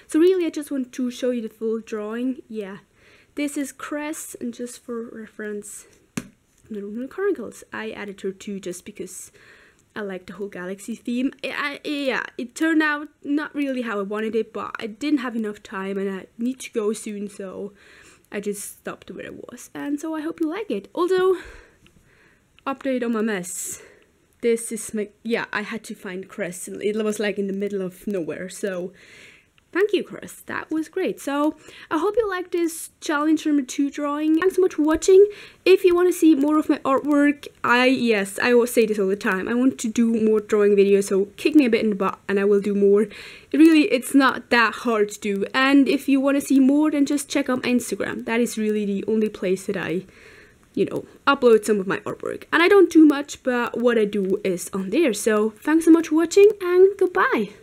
So really I just want to show you the full drawing. Yeah, this is Cress, and just for reference, Normal Chronicles. I added her too just because I like the whole galaxy theme. Yeah, it turned out not really how I wanted it, but I didn't have enough time and I need to go soon, so I just stopped where I was. And so I hope you like it. Also, update on my mess. This is my, yeah, I had to find Cress. It was like in the middle of nowhere, so thank you, Chris. That was great. So I hope you liked this challenge number 2 drawing. Thanks so much for watching. If you want to see more of my artwork, yes, I will say this all the time, I want to do more drawing videos, so kick me a bit in the butt and I will do more. It's not that hard to do. And if you want to see more, then just check out my Instagram. That is really the only place that I, upload some of my artwork. And I don't do much, but what I do is on there. So thanks so much for watching and goodbye.